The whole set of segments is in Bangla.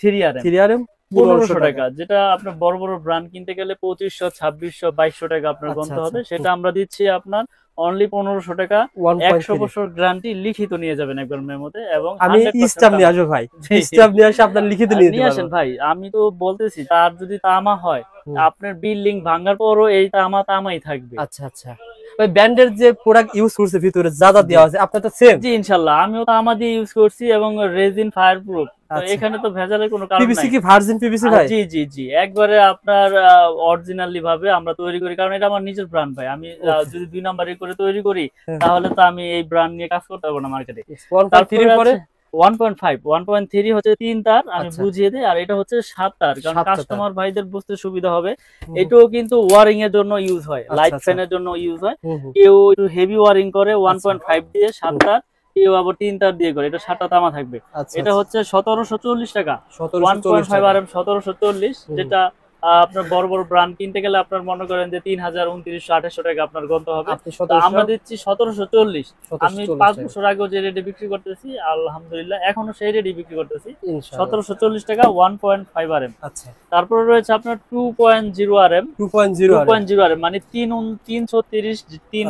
3RM 3RM 1500 টাকা, যেটা আপনার বড় বড় ব্র্যান্ড কিনতে গেলে 2500 2600 2200 টাকা আপনার আচ্ছা গুনতে হবে, আচ্ছা। সেটা আমরা দিচ্ছি আপনার অনলি 1500 টাকা। 100 1.3 বছর গ্যারান্টি লিখিত নিয়ে যাবেন একবার মেমোতে, এবং আমি 100% স্টাম্প নিয়ে তামা। আসবো ভাই, জি, স্টাম্প নিয়ে এসে আপনার লিখিত নিয়ে নিতে নিয়ে পারবো। আসেন ভাই, আমি তো বলতেছি তার যদি তামা হয়, হুম। আপনার বিল্ডিং ভাঙার পরও এই তামা তামাই থাকবে। আচ্ছা আচ্ছা ভাই, ব্র্যান্ডের যে প্রোডাক্ট ইউজ করছে ভিতরে যা যা জি দেওয়া আছে আপনার তো সেম? জি ইনশাআল্লাহ, আমিও তামা দিয়ে ইউজ করছি এবং রেজিন ফায়ার প্রুফ, তো আচ্ছা, এখানে তো ভেজালের কোনো কারণ পিভিসি নাই। কি ভার্জিন পিভিসি ভাই? জি জি জি, একবারে আপনার অরিজিনালি ভাবে আমরা তৈরি করি, কারণ এটা আমার নিজের ব্র্যান্ড ভাই। আমি ওকে। যদি 2 নাম্বারি করে তৈরি করি, হ্যাঁ। তাহলে তো আমি এই ব্র্যান্ড নিয়ে কাজ করতে পারবো না মার্কেটে। 1.3 তারপরে এর পরে? আছে 1.5, 1.3 হচ্ছে 3 তার, আমি আচ্ছা, বুঝিয়ে দিই। আর এটা হচ্ছে 7 তার, কারণ 7টা তার। কাস্টমার ভাইদের বুঝতে সুবিধা হবে। হুম, হুম। এটাও কিন্তু ওয়ারিং এর জন্য ইউজ হয়, আচ্ছা, লাইট আচ্ছা। ফ্যানের জন্য ইউজ হয়। হুম, হুম। কেউ একটু হেভি ওয়ারিং করে আচ্ছা। 1.5 দিয়ে 7 হুম। তার, কেউ আবার 3 তার দিয়ে করে, এটা 7টা তামা থাকবে। আচ্ছা, এটা আচ্ছা। হচ্ছে 1740 টাকা। 1740 1.5 টাকা। RM 1740, হুম, হুম। যেটা আপনার বড় বড় ব্র্যান্ড কিনতে গেলে আপনার মনে করেন যে 3000 2900 2800 টাকা আপনার গন্ত হবে। আপনি তো আমরা 1740 দিচ্ছি 1740। আমি 5 টাকা। বছর আগেও যে রেটে বিক্রি করতেছি, আলহামদুলিল্লাহ এখনো সেই রেটে বিক্রি করতেছি, ইনশাআল্লাহ। 1740 টাকা 1.5 RM। আচ্ছা। তারপরে রয়েছে আপনার 2.0 RM। 2.0 আরএম। 2.0 RM মানে 330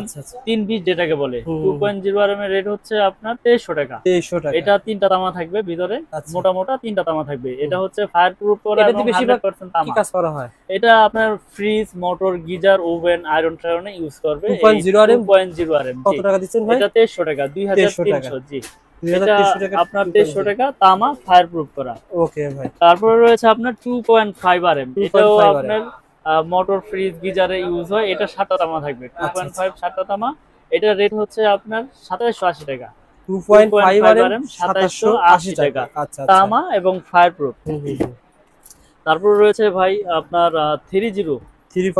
আচ্ছা, আচ্ছা। 320 যেটাকে বলে। হুম, হুম, হুম। 2.0 RM এর রেট হচ্ছে আপনার 2300 টাকা। 2300 টাকা। এটা 3টা তামা থাকবে ভিতরে, আচ্ছা। মোটা মোটা 3টা তামা থাকবে। হুম। এটা হচ্ছে ফায়ার প্রুফ করা এটা এবং দিয়ে বেশিরভাগ 100% কি তামা। কাজ করা হয়? এটা আপনার fridge, motor, geyser, oven, iron টায়রনে ইউজ করবে এই 2.0 আরএম 2.0 RM। কত জি, টাকা দিচ্ছেন ভাই? এটা 2300 টাকা, 2300 টাকা। 2300। জি, এটা 2300 টাকা আপনার 2300 2.0। টাকা তামা ফায়ার প্রুফ করা। ওকে ভাই। তারপরে রয়েছে আপনার 2.5 RM। এটাও 2.5 আরএম। আপনার মোটর, ফ্রিজ, গিজারে ইউজ হয়। এটা 7টা তামা থাকবে। আচ্ছা, আচ্ছা। 2.5 7টা তামা। এটার রেট হচ্ছে আপনার 2780 টাকা। 2.5 2.5 আরএম RM 2780 2780 টাকা। টাকা আচ্ছা, আচ্ছা। তামা এবং ফায়ার প্রুফ। হুম, হুম, হুম। তারপর রয়েছে ভাই আপনার 30,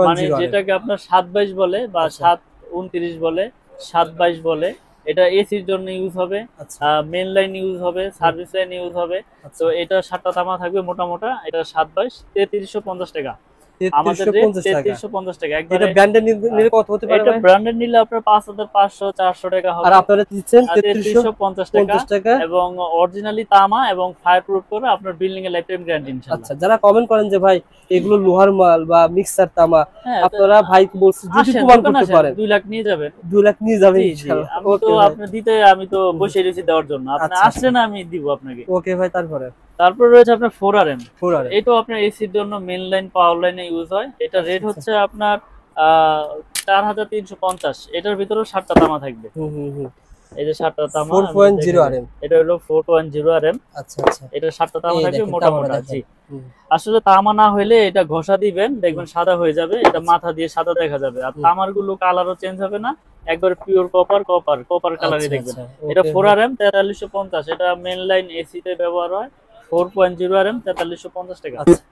মানে 3.0 আরএম। যেটাকে আপনার 722 বলে বা আচ্ছা, 729 বলে, 722 বলে। এটা এসির জন্য ইউজ হবে, আচ্ছা। মেইন লাইন ইউজ হবে, হুম, সার্ভিস লাইন ইউজ হবে। তো আচ্ছা। এটা 7টা তামা থাকবে মোটা মোটা। এটা 722 3350 টাকা। আমাদের রেট 3350 টাকা। 3350 টাকা এটা একবারে। ব্র্যান্ডের নিলে কত হতে পারে এটা ভাই? ব্র্যান্ডেড নিলে আপনার 5500 400 টাকা আর হবে। আপনারা দিচ্ছেন 3350 টাকা, 3350 টাকা। এবং অরিজিনালি তামা এবং ফায়ার প্রুফ করে আপনার বিল্ডিং এর লাইফ টাইম গ্যারান্টি ইনশাআল্লাহ। আচ্ছা, যারা কমেন্ট করেন যে ভাই এগুলো লোহার মাল বা মিক্সার তামা, হ্যাঁ, তো আপনারা ভাইকে বলছি যদি আসেন প্রমাণ দোকানে করতে আসেন, পারেন 2 লাখ নিয়ে যাবেন। 2 লাখ নিয়ে যাবেন জি, জি। ইনশাআল্লাহ। আমি তো ওকে ভাই। আপনি দিতে আমি তো হুম, হুম। বসে রয়েছি দেওয়ার জন্য। আপনি আচ্ছা, আচ্ছা। আসলে আমি দিব আপনাকে। ওকে ভাই, তারপরে? তারপর রয়েছে আপনার 4RM। 4 আরএম। এটাও আপনার এসির জন্য মেইন লাইন, পাওয়ার লাইনে ইউজ হয়। এটা আচ্ছা, রেট আচ্ছা। হচ্ছে আপনার আ 4350। এটার ভিতরেও 7টা তামা থাকবে। হুম, হুম, হুম। এই যে 7টা তামা আমি 4.0 দেখাই দিই। আরএম। এটা হলো 4.0 RM। আচ্ছা, আচ্ছা। এটা 7টা তামা এই থাকবে দেখেন মোটা তামাটা মোটা। দেখেন। জি, হুম, আসলে তামা না হইলে এটা ঘষা দিবেন, হুম। দেখবেন সাদা হয়ে যাবে। এটা আচ্ছা, মাথা দিয়ে সাদা দেখা যাবে। আর হুম। তামার গুলো কালারও চেঞ্জ হবে না। একবারে পিওর কপার কালারই আচ্ছা, দেখবেন। আচ্ছা। এটা ওকে ভাই। 4RM 4350। এটা মেইন লাইন এসি তে ব্যবহার হয়। 4.0 RM 4350 টাকা। আচ্ছা।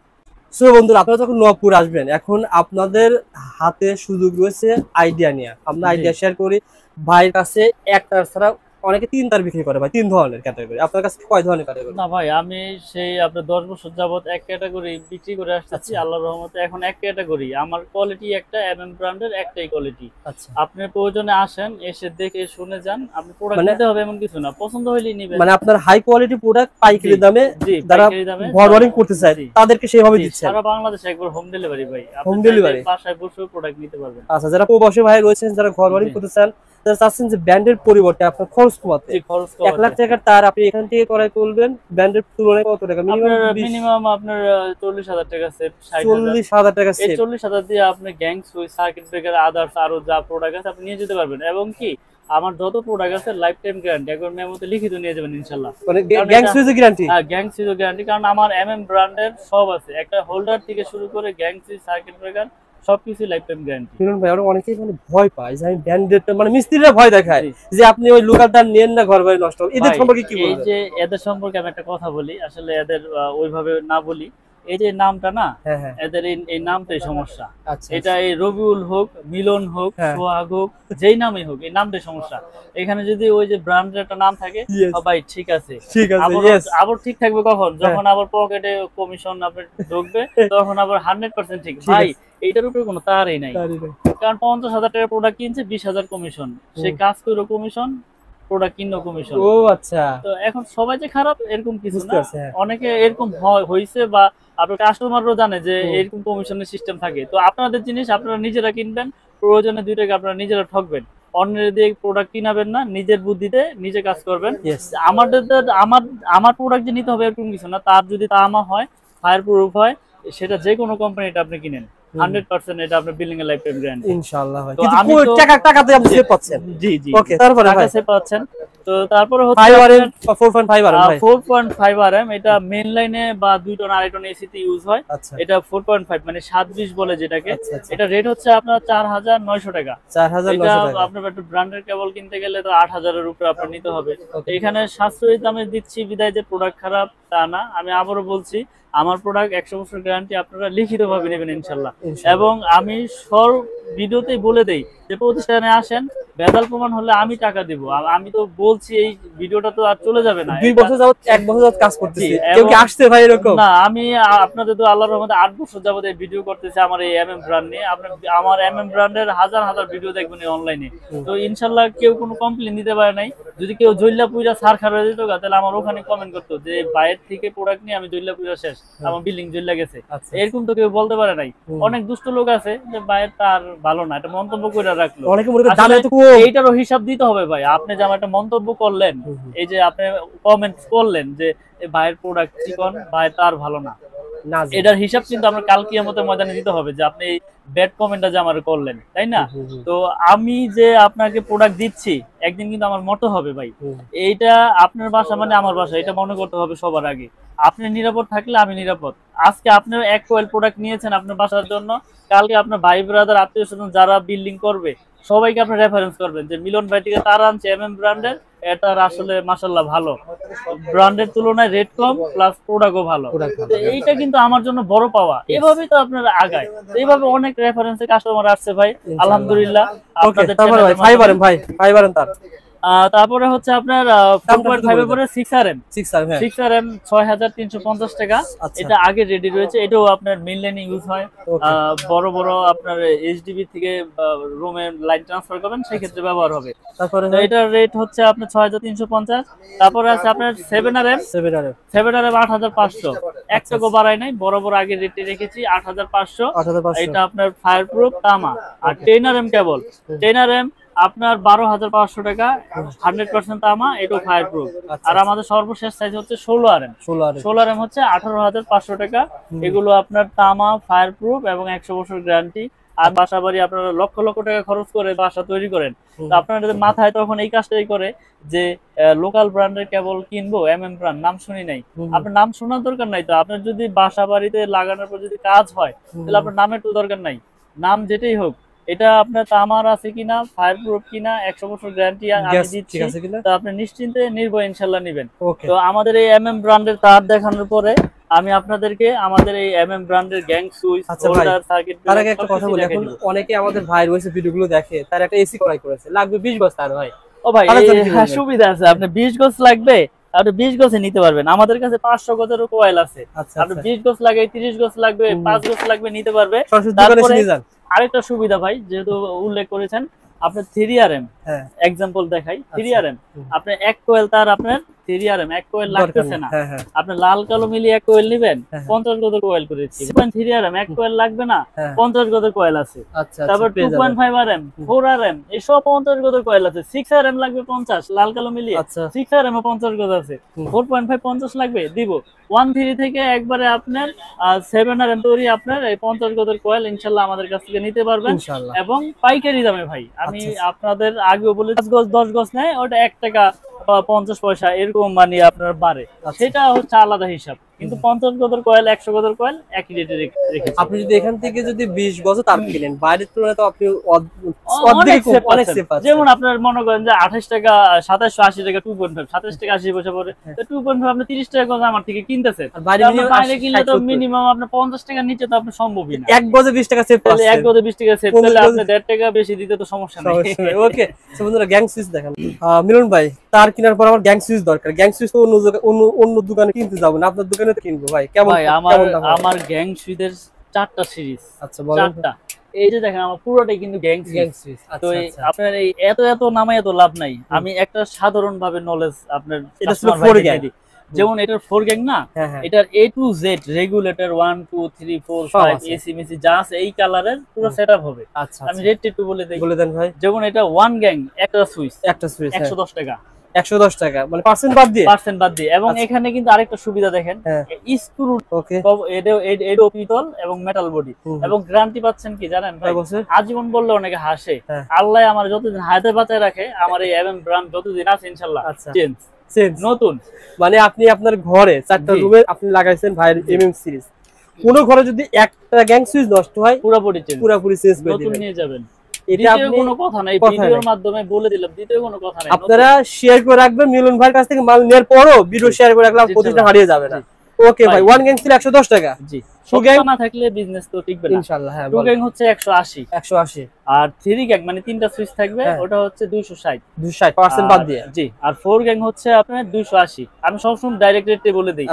সো বন্ধুরা, আপনারা যখন নবপুর আসবেন, এখন আপনাদের হাতে সুযোগ রয়েছে আইডিয়া নেয়া। আমরা জি। আইডিয়া শেয়ার করি। ভাইয়ের কাছে ১ তার ছাড়া অনেকে ৩ তার বিক্রি করে ভাই, ৩ ধরনের ক্যাটাগরি। আপনার কাছে কয় ধরনের ক্যাটাগরি? না ভাই, আমি সেই আপনার 10 বছর যাবত এক ক্যাটাগরি বিক্রি করে আসতেছি। আচ্ছা, আল্লাহর রহমতে এখন এক ক্যাটাগরি। আমার কোয়ালিটি একটা, এমএম ব্র্যান্ডের একটাই কোয়ালিটি। আচ্ছা। আপনি প্রয়োজনে আসেন, এসে দেখে শুনে যান। আপনি প্রোডাক্ট মানে নিতে হবে এমন কিছু না। পছন্দ হইলেই নিবেন। মানে আপনার হাই কোয়ালিটি প্রোডাক্ট জি, পাইকারি দামে জি, যারা পাইকারি দামে ঘর সারা, ওয়ারিং করতে চায় জি, তাদেরকে সেভাবে জি, দিচ্ছেন। সারা বাংলাদেশে একবার হোম ডেলিভারি ভাই। আপনি হোম চাইলে ডেলিভারি। বাসায় বসেও প্রোডাক্ট নিতে পারবেন। আচ্ছা, যারা প্রবাসী ভাই রয়েছেন, যারা ঘর ওয়ারিং জি, করতে চান, যারা চাচ্ছেন যে ব্র্যান্ডের পরিবর্তে আপনার খরচ কমাতে, জি, খরচ ১ লাখ কমাতে। টাকার তার আপনি এখান থেকে ক্রয় করবেন, ব্র্যান্ডের তুলনায় কত টাকা? মিনিমাম আপনার ২০, মিনিমাম আপনার 40,000 টাকা সেভ, 60,000। ৪০,০০০ টাকা এই সেভ। 40,000 দিয়ে আপনি gang switch, circuit breaker, others আরো যা প্রোডাক্ট আছে আপনি নিয়ে যেতে পারবেন। এবং কি আমার যত প্রোডাক্ট আছে লাইফ টাইম গ্যারান্টি, একবার মেমোতে লিখিত নিয়ে যাবেন ইনশাআল্লাহ। মানে কারণ গ্যাং এটা সুইচের গ্যারান্টি? গ্যাং সুইচও গ্যারান্টি, কারণ আমার এমএম ব্র্যান্ডের সব আছে। একটা হোল্ডার থেকে শুরু করে গ্যাং সুইচ, সার্কিট ব্রেকার সবকিছু লাইফ টাইম গ্যারান্টি। শুনুন ভাই, ওরা অনেকেই মানে ভয় পায় যে আমি ব্র্যান্ডেড, মানে মিস্ত্রিরা ভয় দেখায় জি যে আপনি ওই লোকালটা নেন না, ঘর বাড়ি নষ্ট হবে। এদের ভাই, সম্পর্কে কি এই বলবেন? যে এদের সম্পর্কে আমি একটা কথা বলি, আসলে এদের ওইভাবে না বলি। এই যে নামটা না, হ্যাঁ, হ্যাঁ। এদের এই নামটাই সমস্যা। আচ্ছা, এটা আচ্ছা। এই রবিউল হোক, মিলন হোক, হ্যাঁ। সোহাগ হোক, যেই নামই হোক, এই নামটাই সমস্যা। এখানে যদি ওই যে ব্র্যান্ডের একটা নাম থাকে, ইয়েস। ভাই ঠিক আছে। ঠিক আছে, আবার ইয়েস। আবার ঠিক থাকবে কখন? হ্যাঁ। যখন আবার পকেটে কমিশন আপনার ঢুকবে, তখন আবার 100% ঠিক। ঠিক ভাই, আছে। এইটার উপরে কোনো তারই নাই। তারই নাই। কারণ 50,000 টাকার প্রোডাক্ট কিনছে, 20,000 কমিশন। সে হুম। কাজ করে কমিশন, প্রোডাক্ট কিনলো কমিশন। ও আচ্ছা, তো এখন সবাই যে খারাপ এরকম কিছু বুঝতে না, পারছি, হ্যাঁ। অনেকে এরকম হয়েছে বা আপনার কাস্টমারও জানে যে এরকম কমিশনের সিস্টেম থাকে। তো আপনাদের জিনিস আপনারা নিজেরা কিনবেন, প্রয়োজনে 2 টাকা আপনারা নিজেরা ঠকবেন, অন্যের দিয়ে প্রোডাক্ট কিনাবেন না, নিজের বুদ্ধিতে নিজে কাজ করবেন। Yes. আমাদের আমার আমার প্রোডাক্ট যে নিতে হবে এরকম কিছু না, তার যদি তামা হয়, ফায়ার প্রুফ হয়, সেটা যে কোনো কোম্পানিটা আপনি কিনেন 100% এটা আপনার বিল্ডিং এর লাইফ টাইম গ্যারান্টি। ইনশাআল্লাহ ভাই, তো কিন্তু আমি তো টাকাতে আপনি সেভ পাচ্ছেন। জি জি ওকে, তারপরে টাকা ভাই সেভ পাচ্ছেন। তো তারপরে হচ্ছে 4.5 আরএম ভাই। 4.5 আরএম, এটা মেইন লাইনে বা 2 টন আড়াই টন এসিতে ইউজ হয়। আচ্ছা, এটা 4.5 মানে 720 বলে যেটাকে। আচ্ছা, আচ্ছা। এটা রেট হচ্ছে আপনার 4900 টাকা। 4900 এটা টাকা। আপনার একটু ব্র্যান্ডের কেবল কিনতে গেলে তো 8000 এর উপরে আপনার নিতে হবে। Okay. এখানে সাশ্রয়ী দামে দিচ্ছি বিদায় যে প্রোডাক্ট খারাপ তা না। আমি আবারও বলছি, আমার প্রোডাক্ট 100 বছর গ্যারান্টি, আপনারা লিখিতভাবে নেবেন ইনশাল্লাহ। এবং আমি সব ভিডিওতেই বলে দেই যে প্রতিষ্ঠানে আসেন, ভেজাল প্রমাণ হলে আমি টাকা দিব। আমি তো বলছি এই ভিডিওটা তো আর চলে যাবে না। 2 বছর যাবত 1 বছর যাবত কাজ করতেছি, জি, কেউ কি এবং- আসছে ভাই এরকম? না, আমি আপনাদের তো আল্লাহর রহমতে 8 বছর যাবত এই ভিডিও করতেছি আমার এই এমএম ব্র্যান্ড নিয়ে। আপনি আমার এমএম ব্র্যান্ডের হাজার হাজার ভিডিও দেখবেন অনলাইনে। তো ইনশাল্লাহ কেউ কোনো কমপ্লেইন দিতে পারে নাই। যদি কেউ জইল্লা পুইরা সার খারাপ হয়ে যেত তাহলে আমার ওখানে কমেন্ট করতো যে বাইরের থেকে প্রোডাক্ট নিয়ে আমি জইল্লা পুইরা শেষ, আমার বিল্ডিং জইল্লা গেছে। আচ্ছা, এরকম তো কেউ বলতে পারে নাই। অনেক দুষ্ট লোক আছে যে বাইরের তার ভালো না, এটা মন্তব্য করে রাখলো। অনেকে মনে করে আসলে দামে তো কম। এইটারও হিসাব দিতে হবে ভাই। আপনি যে আমার একটা মন্তব্য করলেন, এই যে আপনি কমেন্টস করলেন যে ভাইয়ের প্রোডাক্ট চিকন, ভাই তার ভালো না, না জি। এটার হিসাব কিন্তু আমরা কাল কিয়ামতের ময়দানে দিতে হবে যে আপনি এই ব্যাড কমেন্টটা যে আমার করলেন, তাই না? তো আমি যে আপনাকে প্রোডাক্ট দিচ্ছি, একদিন কিন্তু আমার মতো হবে ভাই। এইটা আপনার বাসা মানে আমার বাসা, এটা মনে করতে হবে সবার আগে। আপনি নিরাপদ থাকলে আমি নিরাপদ। আজকে আপনি এক কোয়েল প্রোডাক্ট নিয়েছেন আপনার বাসার জন্য, কালকে আপনার ভাই ব্রাদার আত্মীয় স্বজন যারা বিল্ডিং করবে সবাইকে আপনি রেফারেন্স করবেন যে মিলন ভাই থেকে তার আনছে এমএম ব্র্যান্ডের, এটার আসলে মাশাআল্লাহ ভালো, ব্র্যান্ডের তুলনায় রেট কম প্লাস প্রোডাক্টও ভালো। তো এইটা কিন্তু আমার জন্য বড় পাওয়া। এভাবেই তো আপনারা আগায়। তো এইভাবে অনেক রেফারেন্সে কাস্টমার আসছে ভাই, আলহামদুলিল্লাহ। ওকে, আপনাদের তারপরে ভাই channel এর 5 মাধ্যমে। আরএম ভাই, 5 আরএম তার তারপরে হচ্ছে আপনার 4.5 এর পরে 6 আরএম। 6 আরএম, হ্যাঁ। 6 আরএম 6350 টাকা। আচ্ছা। এটা আগে রেডি রয়েছে, এটাও আপনার মেইন লাইনে ইউজ হয়। Okay. বড় বড় আপনার এইচডিবি থেকে রুমে লাইন ট্রান্সফার করবেন, সেই ক্ষেত্রে ব্যবহার হবে। তারপরে তো এটার রেট হচ্ছে আপনার 6350। তারপরে আছে আপনার 7 আরএম। 7 আরএম 7 আরএম 8500, এক টাকা বাড়াই নাই, বড় বড় আগে রেটে রেখেছি 8500। 8500 এটা আপনার ফায়ার প্রুফ তামা। আর 10 আরএম কেবল, 10 আরএম আপনার 12500 টাকা, 100% তামা, এটাও ফায়ার প্রুফ। আচ্ছা, আর আমাদের সর্বশেষ সাইজ হচ্ছে 16 আরএম। 16 আরএম 16 আরএম হচ্ছে 18500 টাকা। এগুলো আপনার তামা, ফায়ার প্রুফ এবং 100 বছর গ্যারান্টি। আর বাসা বাড়ি আপনারা লক্ষ লক্ষ টাকা খরচ করে বাসা তৈরি করেন, তো আপনাদের মাথায় তখন এই কাজটাই করে যে লোকাল ব্র্যান্ডের কেবল কিনবো, এমএম ব্র্যান্ড নাম শুনি নাই। আপনার নাম শোনার দরকার নাই। তো আপনার যদি বাসা বাড়িতে লাগানোর পর যদি কাজ হয়, তাহলে আপনার নামের তো দরকার নাই। নাম যেটাই হোক, এটা আপনার তামার আছে কিনা, ফায়ার প্রুফ কিনা, 100 বছর গ্যারান্টি আমি গ্যাস দিচ্ছি, ঠিক আছে কিনা? তো আপনি নিশ্চিন্তে নির্ভয় ইনশাল্লাহ নেবেন। ওকে, তো আমাদের এই এমএম ব্র্যান্ডের তার দেখানোর পরে আমি আপনাদেরকে আমাদের এই এমএম ব্র্যান্ডের গ্যাং সুইচ, আচ্ছা ভাই, হোল্ডার, সার্কিট তার আগে একটা কথা বলি, এখন অনেকে আমাদের ভাইয়ের ওইসব ভিডিওগুলো দেখে, তার একটা এসি ক্রয় করেছে, লাগবে 20 গজ তার ভাই। ও ভাই, তাহলে তো কি হ্যাঁ, বলবেন? সুবিধা আছে। আপনি 20 গজ লাগবে, আপনি 20 গজে নিতে পারবেন। আমাদের কাছে 500 গজেরও কোয়েল আছে। আচ্ছা, আপনি আচ্ছা। 20 গজ লাগে, 30 গজ লাগবে, 5 গজ লাগবে, নিতে পারবে। সরাসরি দোকানে এসে তারপরে নিয়ে যান। আরেকটা সুবিধা ভাই, যেহেতু উল্লেখ করেছেন, আপনার 3 আরএম হ্যাঁ, এক্সাম্পল দেখাই। 3 আচ্ছা। আরএম আপনার এক কোয়েল তার আপনার 3 আরএম এক কোয়েল দরকার লাগতেছে নেই। না। হ্যাঁ, হ্যাঁ, আপনি লাল কালো মিলিয়ে এক কোয়েল নেবেন, হ্যাঁ। 50 গজের কোয়েল করেছি। 3 আরএম এক কোয়েল লাগবে না, হ্যাঁ। 50 গজের কোয়েল আছে। আচ্ছা, তারপর আচ্ছা, পেয়ে যাবেন। 2.5 আরএম, 4 আরএম, এসব 50 গজের কোয়েল আছে। 6 আরএম লাগবে 50, লাল কালো মিলিয়ে। আচ্ছা। 6 আরএম 50 গজ আছে। 4.5 50 লাগবে, দিব। 1.3 থেকে একবারে আপনার 7 আরএম তৈরি আপনার এই 50 গজের কোয়েল ইনশাআল্লাহ আমাদের কাছ থেকে নিতে পারবেন, ইনশাআল্লাহ। এবং পাইকারি দামে ভাই। আমি আচ্ছা। আপনাদের আগেও বলে 5 গজ 10 গজ নেয়, ওটা 1 টাকা বা 50 পয়সা এরকম মানে আপনার বাড়ে, আচ্ছা। সেটা হচ্ছে আলাদা হিসাব। কিন্তু 50 গজের কয়েল, 100 গজের কয়েল একই রেটে রেখেছি। আপনি যদি এখান থেকে যদি 20 গজ তার কিনেন, বাইরের তুলনায় তো আপনি অনেক অর্ধেক save অনেক পাচ্ছেন। সেভ পাচ্ছেন। যেমন আপনার মনে করেন যে 28 টাকা 2780 টাকা 2.5, 27 টাকা 80 পয়সা পড়ে, তো 2.5 আপনি 30 টাকা গজ আমার থেকে কিনতেছেন। আর বাইরে তো আপনি minimum বাইরে কিনলে তো 60-70 মিনিমাম আপনার 50 টাকার নিচে তো আপনার সম্ভবই না। এক গজে 20 টাকা সেভ তাহলে পাচ্ছেন। এক গজে 20 টাকা সেভ, 50 তাহলে গজে- আপনি 1.5 টাকা বেশি দিতে তো সমস্যা নেই। ওকে, সো বন্ধুরা গ্যাং সুইচ দেখেন। মিলন ভাই, তার কেনার পর আমার গ্যাং সুইচ দরকার। গ্যাং সুইচ তো অন্য দোকানে কিনতে যাবো না, আপনার দোকানে তো কিনবো ভাই। কেমন ভাই কেমন দাম হবে? আমার গ্যাং সুইচের 4টা সিরিজ, আচ্ছা বলেন। 4টা এই যে দেখেন আমার পুরোটাই কিন্তু গ্যাং সুইচ। তো আপনার এই এত এত নামে এত লাভ নাই, আমি একটা সাধারণ ভাবে নলেজ আপনার এটা ছিল 4 গ্যাং। যেমন এটার 4 গ্যাং না, এটার A to Z regulator 1 2 3 4 5 AC Messi যা আছে এই কালারের পুরো সেটআপ হবে। আমি রেট একটু বলে দেন ভাই। যেমন এটা 1 গ্যাং একটা সুইচ 110 টাকা, 110 টাকা মানে পার্সেন্ট বাদ দিয়ে। এবং এখানে কিন্তু আরেকটা সুবিধা দেখেন, স্ক্রু এডো পিতল এবং মেটাল বডি, এবং গ্যারান্টি পাচ্ছেন কি জানেন ভাই, আজীবন বললে অনেকে হাসে, আল্লাহ আমার যতদিন হাতে বাঁচায় রাখে, আমার এই এমএম ব্র্যান্ড যতদিন আছে ইনশাআল্লাহ চেঞ্জ নতুন। মানে আপনি আপনার ঘরে 4টা রুমে আপনি লাগাইছেন ভাই এমএম সিরিজ, কোন ঘরে যদি একটা গ্যাং সুইচ নষ্ট হয় পুরোপুরি চেঞ্জ করে নতুন নিয়ে যাবেন। কোনো কথা নাই, ভিডিওর মাধ্যমে বলে দিলাম, দ্বিতীয় কোনো কথা নাই। আপনারা শেয়ার করে রাখবেন, মিলন ভাইয়ের কাছ থেকে মাল নেওয়ার পরও ভিডিও শেয়ার করে রাখলাম, প্রতিটা হারিয়ে যাবে না। ওকে ভাই, 1 গ্যাং ছিল 110 টাকা। জি, সবটা না থাকলে বিজনেস তো টিকবে না ইনশাআল্লাহ। হ্যাঁ, 2 গ্যাং হচ্ছে 180, 180। আর 3 গ্যাং মানে তিনটা সুইচ থাকবে, ওটা হচ্ছে 260% বাদ দিয়ে। জি, আর 4 গ্যাং হচ্ছে আপনার 280। আমি সবসময় ডাইরেক্ট রেটে বলে দেই,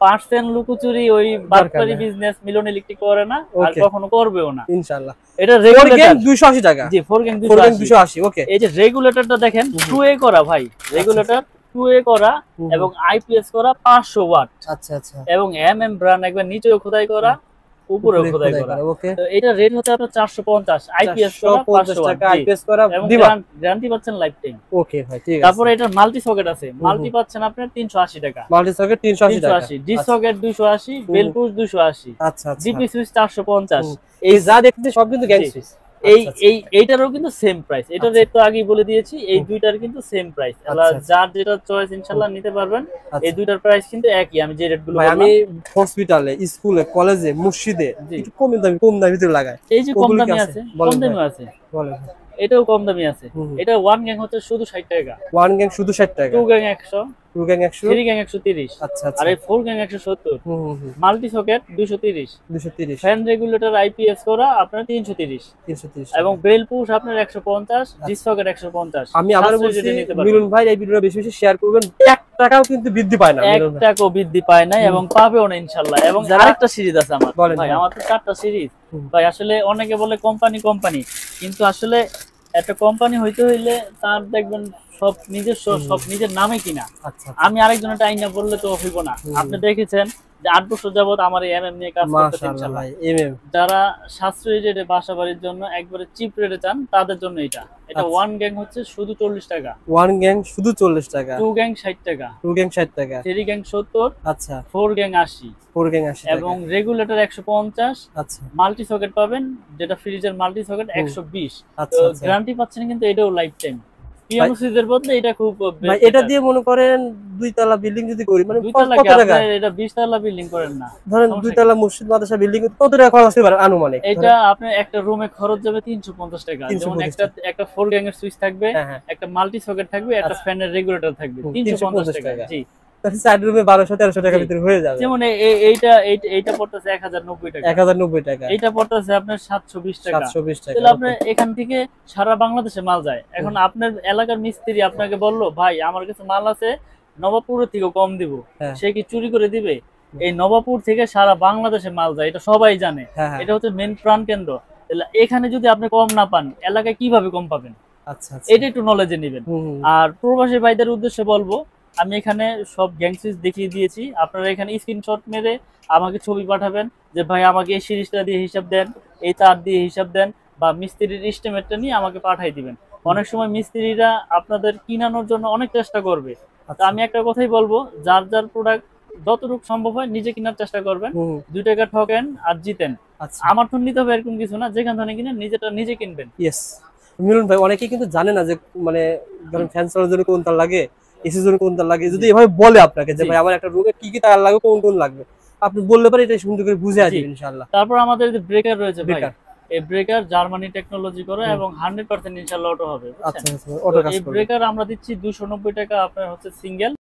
পার্সেন্ট লুকোচুরি ওই বাটপারি বিজনেস মিলন ইলেকট্রিক করে না, আর কখনো করবেও না ইনশাআল্লাহ। এটা রেগুলেটর 280 টাকা। জি, 4 গ্যাং 280। ওকে, এই যে রেগুলেটরটা দেখেন 2A করা ভাই, রেগুলেটর 2A করা এবং আইপিএস করা 500 ওয়াট। এবং এমএম ব্র্যান্ড একবার নিচেও খোদাই করা, উপরেও খোদাই করা। তো এটা রেট হচ্ছে আপনার 450, আইপিএস করা 500 টাকা, আইপিএস করা দিবা, গ্যারান্টি পাচ্ছেন লাইফ টাইম। ওকে ভাই, ঠিক আছে। তারপরে এটা মাল্টি সকেট আছে, মাল্টি পাচ্ছেন আপনি 380 টাকা, মাল্টি সকেট 380 টাকা, D socket 280, bell push 280, GP switch 450। এই যা দেখতে সব কিন্তু গ্যাং সুইচ। এইটারও কিন্তু সেম প্রাইস, এটার রেট তো আগেই বলে দিয়েছি, এই দুইটার কিন্তু সেম প্রাইস। যার যেটা চয়েস ইনশাআল্লাহ নিতে পারবেন। এই দুইটার প্রাইস কিন্তু একই, আমি যে রেটগুলো বললাম। আমি হসপিটালে, স্কুলে, কলেজে, মসজিদে একটু কম দামি ভিতরে লাগাই। এই যে কম দামি আছে, কম দামি আছে, বলেন এটাও কম দামি আছে। এটা 1 গ্যাং হচ্ছে শুধু 60 টাকা, 1 গ্যাং শুধু 60 টাকা, 2 গ্যাং 100, 2 গ্যাং 100, 3 গ্যাং 130, আর এই 4 gang 170, multi socket 230, fan regulator IPS করা আপনার 330, এবং বেল পুশ আপনার 150, জি সকেট 150। আমি আবার বলছি মিলন ভাই, এই ভিডিওটা বেশি বেশি শেয়ার করবেন, 1 টাকাও কিন্তু বৃদ্ধি পায় না, 1 টাকাও বৃদ্ধি পায় না, এবং পাবেও না ইনশাআল্লাহ। এবং আরেকটা সিরিজ আছে আমার ভাই, আমার তো 4টা সিরিজ ভাই। আসলে অনেকে বলে কোম্পানি, কিন্তু আসলে একটা কোম্পানি হইতে হইলে তার দেখবেন সব নিজস্ব, সব নিজের নামে কিনা। আমি আরেকজনের টাইনা বললে তো হইব না। আপনি দেখেছেন যে 8 বছর যাবত আমার এই এমএম নিয়ে কাজ করতেছেন ইনশাআল্লাহ। যারা সাশ্রয়ী রেটে বাসা বাড়ির জন্য একবারে চিপ রেটে চান, তাদের জন্য এটা 1 গ্যাং হচ্ছে শুধু 40 টাকা, 1 গ্যাং শুধু 40 টাকা, 2 গ্যাং 60 টাকা, 2 গ্যাং 60 টাকা, 3 গ্যাং 70, 4 গ্যাং 80, 4 গ্যাং 80 টাকা, এবং রেগুলেটর 150। মাল্টি সকেট পাবেন, যেটা ফ্রিজের মাল্টি সকেট 120। তো গ্যারান্টি পাচ্ছেন কিন্তু এটাও লাইফ টাইম। পিয়ানোসিদের বদলে এটা খুব ভাই, এটা দিয়ে মনে করেন 2 তলা বিল্ডিং যদি করি, মানে কত টাকা? এটা 20 তলা বিল্ডিং করেন না, ধরেন 2 তলা মসজিদ মাদ্রাসা বিল্ডিং কত টাকা খরচ হতে পারে আনুমানিক? এটা আপনার একটা রুমে খরচ যাবে 350 টাকা। যেমন একটা 4 গ্যাং এর সুইচ থাকবে, একটা মাল্টি সকেট থাকবে, একটা ফ্যানের রেগুলেটর থাকবে, 350 টাকা। জি, তাহলে 4 রুমে 1200-1300 টাকা ভিতরে হয়ে যাবে। যেমন এইটা পড়তেছে 1090 টাকা, 1090 টাকা, এইটা পড়তেছে আপনার 720 টাকা, 720 টাকা। তাহলে আপনি এখান থেকে সারা বাংলাদেশে মাল যায়। এখন আপনার এলাকার মিস্ত্রি আপনাকে বললো, ভাই আমার কাছে মাল আছে, নবাবপুর থেকে কম দিব, সে কি চুরি করে দিবে? এই নবাবপুর থেকে সারা বাংলাদেশে মাল যায়, এটা সবাই জানে। এটা হচ্ছে মেন প্রাণ কেন্দ্র। এখানে যদি আপনি কম না পান, এলাকায় কিভাবে কম পাবেন? এটা একটু নলেজে নেবেন। আর প্রবাসী ভাইদের উদ্দেশ্যে বলবো, আমি এখানে সব গ্যাং সুইচ দেখিয়ে দিয়েছি। আপনারা এখানে স্ক্রিনশট মেরে আমাকে ছবি পাঠাবেন যে ভাই আমাকে এই সিরিজটা দিয়ে হিসাব দেন, এই তার দিয়ে হিসাব দেন, বা মিস্ত্রির এস্টিমেটটা নিয়ে আমাকে পাঠাই দিবেন। অনেক সময় মিস্ত্রিরা আপনাদের কিনানোর জন্য অনেক চেষ্টা করবে। তো আমি একটা কথাই বলবো, যার যার প্রোডাক্ট যতটুকু সম্ভব হয় নিজে কেনার চেষ্টা করবেন। 2 টাকা ঠকেন আর জিতেন। আমার তো নিতে হবে এরকম কিছু না, যেখান থেকে কিনেন নিজেটা নিজে কিনবেন। মিলন ভাই, অনেকেই কিন্তু জানে না যে মানে ধরেন ফ্যান চালানোর জন্য কোন তার লাগে, এসির জন্য কোন তার লাগে। যদি এভাবে বলে আপনাকে যে ভাই আমার একটা রুমে কি কি তার লাগবে, কোন লাগবে, আপনি বললে পারে, এটা সুন্দর করে বুঝে আসবে ইনশাআল্লাহ। তারপর আমাদের যে ব্রেকার রয়েছে ভাই, এই ব্রেকার জার্মানি টেকনোলজি করে এবং 100% ইনশাআল্লাহ অটো হবে। এই ব্রেকার আমরা দিচ্ছি 290 টাকা, আপনার হচ্ছে সিঙ্গেল।